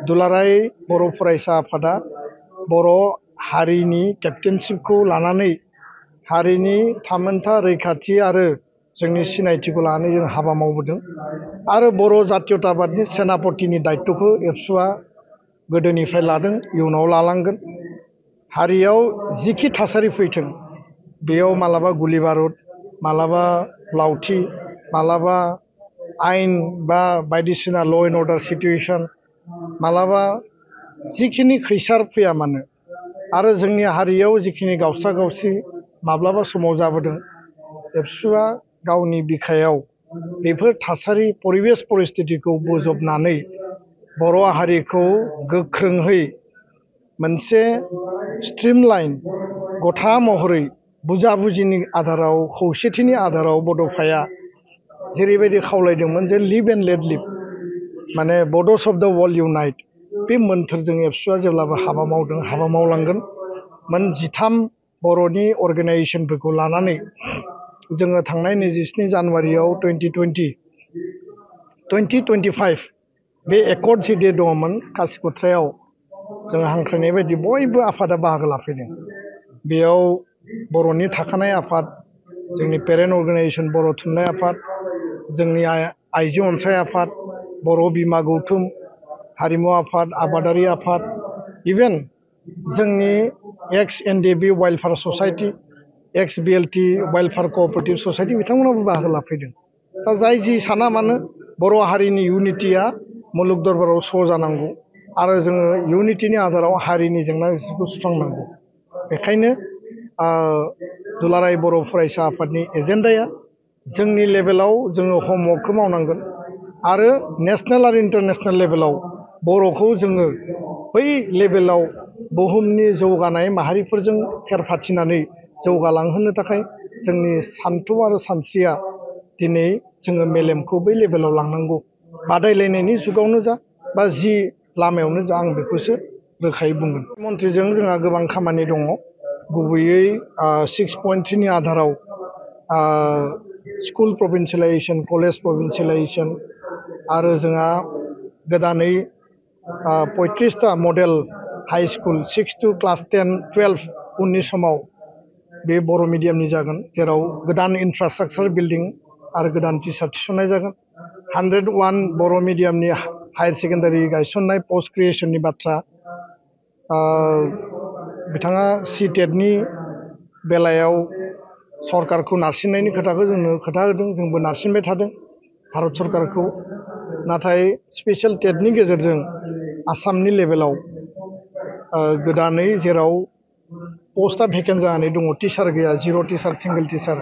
दुलाराय बर' फरायसा आफादा बर' हारिनि केप्टेनशिपखौ लानानै हारिनि थामोनथा रैखाथि आरो जोंनि सिनायथिखौ लानानै जों हाबा मावबोदों आरो बर' जातीयताबादनि सेनापतिनि दायित्वखौ एबसुआ गोदोनिफ्राय लादों, इयुनाव लालांगोन। हारियाव जिखि थासारि फैथों बेयाव मालाबा गुलि बारुद, मालाबा लावथि, मालाबा आइन बा बायदिसिना ल' एन्ड अर्डार सिटुएशन, मालाबा जिखिनि खैसार फैया मानो आरो जोंनि हारियाव जिखिनि गावस्रा गावस्रि माब्लाबा समाव जाबोदों, एबसुआ गावनि बिखायाव बेफोर थासारि परिबेस परिस्थितिखौ बोजबनानै बर' हारिखौ गोख्रोंहै मोनसे स्ट्रिमलाइन गथा महरै बुजाबुजिनि आधाराव खौसेथिनि आधाराव बड'फाया जेरैबायदि खावलायदोंमोन जे लिभ एन्ड लेट लिभ, माने बड'स अफ द वर्ल्ड इउनाइट, बे मोन्थोरजों एबसुआ जेब्लाबो हाबा मावदों, हाबा मावलांगोन। मोन 13 बर'नि अर्गेनाइजेसनफोरखौ लानानै जोङो थांनाय 27 जानुवारियाव 2025 बे एकर्ड जि डे दङमोन कासिक'ट्रायाव जोङो हांख्रायनाय बायदि बयबो आफादा बाहागो लाफैदों। बेयाव बर'नि थाखानाय आफाद, जोंनि पेरेन्ट अर्गेनाइजेसन बर' थुनलाइ आफाद, जोंनि आइजो अनसाय आफाद, बर' बिमा गौथुम, हारिमु आफाद, आबादारि आफाद, इभेन जोंनि एक्स एनडिएबि वाइल्डफायार ससाइटि, एक्स बिएलटि वाइल्डफायार कअपारेटिभ ससाइटि बिथांमोनाबो बाहागो लाफैदों। दा जाय जि साना मानो बर' हारिनि इउनिटिया मुलुग दरबाराव स' जानांगौ आरो जोङो इउनिटिनि आधाराव हारिनि जेंना जेंसिखौ सुस्रांनांगौ। बेखायनो दुलाराय बर' फरायसा आफादनि एजेन्डाया जोंनि लेभेलाव जोङो हमवर्कखौ मावनांगोन आरो नेसनेल आरो इन्टारनेसनेल लेभेलाव बर'खौ जोङो बै लेभेलाव बुहुमनि जौगानाय माहारिफोरजों फेर फाथिनानै जौगालांहोनो थाखाय जोंनि सान्थौ आरो सानस्रिया दिनै जोङो मेलेमखौ बै लेभेलाव लांनांगौ। बादायलायनायनि जुगावनो जा बा जि लामायावनो जा आं बेखौसो रोखायै बुंगोन। मन्थ्रिजों जोंहा गोबां खामानि दङ, गुबैयै 6.3नि आधाराव स्कुल प्रभिन्सियेलाइजेसन, कलेज प्रभिन्सियेलाइजेसन आरो जोंहा गोदानै 35टा model high school 6 to class 10, 12 उननि समाव बे बर' मिडियामनि जागोन, जेराव गोदान इनफ्रास्ट्राक्चार बिल्डिं आरो गोदान टिचार थिसननाय जागोन। 101 बर' मिडियामनि हायार सेकेन्डारि गायसननाय पस्ट क्रिएसननि बाथ्रा, बिथाङा सिटेटनि बेलायाव सरकारखौ नारसिननायनि खोथाखौ जोंनो खोथा होदों, जोंबो नारसिनबाय थादों भारत सरकारखौ। नाथाय स्पेसियेल टेटनि गेजेरजों आसामनि लेभेलाव गोदानै जेराव पस्टआ भेकेन्ट जानानै दङ, टिचार गैया, 0 टिचार, सिंगल टिचार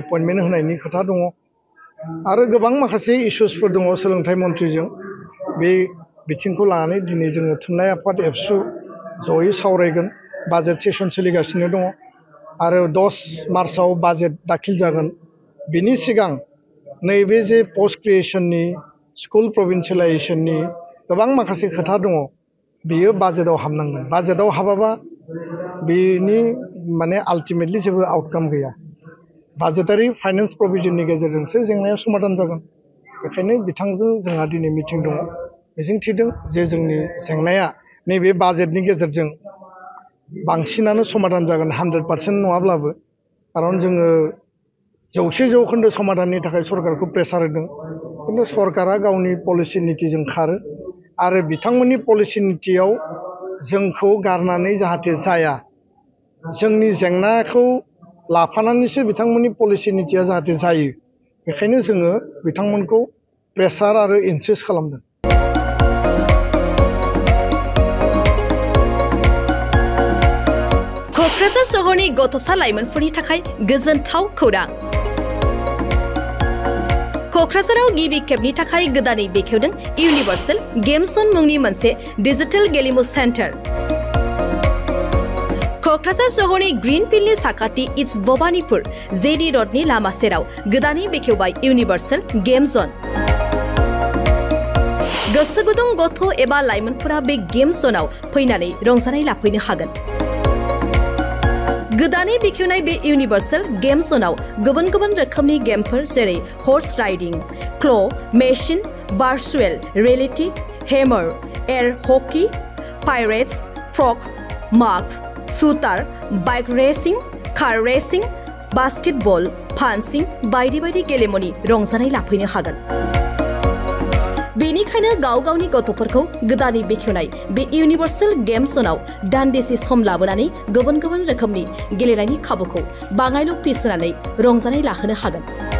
एपइन्टमेन्ट होनायनि खोथा दङ आरो गोबां माखासे इस्युसफोर दङ सोलोंथाइ मन्थ्रिजों। बे बिथिंखौ लानानै दिनै जोङो थुनलाइ आफाद एबसु जयै सावरायगोन। बाजेट सेसन सोलिगासिनो दङ आरो 10 मार्चआव बाजेट दाखिल जागोन। बिनि सिगां नैबे जे पस्ट क्रिएसननि स्कुल प्रभिन्सियेलाइजेसननि गोबां माखासे खोथा दङ, बेयो बाजेटआव हाबनांगोन। बाजेटआव हाबाबा बेनि माने आल्टिमेटलि जेबो आउटकाम गैया। बाजेटारि फाइनेन्स प्रभिजननि गेजेरजोंसो जेंनाया समाधान जागोन। बेखायनो बिथांजों जोंहा दिनै मिटिं दङ, मिजिंथिदों जे जोंनि जेंनाया नैबे बाजेटनि गेजेरजों बांसिनानो समाधान जागोन, 100% नङाब्लाबो। खारन जोङो 100% समाधाननि थाखाय सरकारखौ प्रेसार होदों, खिन्थु सरकारा गावनि पलिसि नितिजों खारो आरो बिथांमोननि पलिसि नितियाव जोंखौ गारनानै जाहाथे जाया, जोंनि जेंनाखौ लाफानानैसो बिथांमोननि पलिसि नितिया जाहाथे जायो, बेखायनो जोङो बिथांमोनखौ प्रेसार आरो इनसिस्ट खालामदों। क'क्राझार सहरनि गथ'सा लाइमोनफोरनि थाखाय गोजोनथाव खौरां। क'क्राझाराव गिबि खेबनि थाखाय गोदानै बेखेवदों इउनिभार्सेल गेम जन मुंनि मोनसे डिजिटेल गेलेमु सेन्टार। क'क्राझार सहरनि ग्रीन फिल्डनि साखाथि इट्स भबानिपुर जेडि रडनि लामा सेराव गोदानै बेखेवबाय इउनिभार्सेल गेम जन। गोसो गुदुं गथ' एबा लाइमोनफोरा बे गेम जनाव फैनानै रंजानाय लाफैनो हागोन। गोदानै बेखेवनाय बे इउनिभार्सेल गेम जनाव गुबुन गुबुन रोखोमनि गेमफोर जेरै horse riding, claw', machine, virtual reality, hammer, air hockey, pirates, frog, माग, shooter, bike racing, car racing, basketball, punching बायदि बायदि गेलेमुनि रंजानाय लाफैनो हागोन। बेनिखायनो गाव गावनि गथ'फोरखौ गोदानै बेखेवनाय बे इउनिभार्सेल गेम जोनाव दान्दिसे सम लाबोनानै गुबुन गुबुन रोखोमनि गेलेनायनि खाबुखौ बाङायल' फिस होनानै रंजानाय लाहोनो हागोन।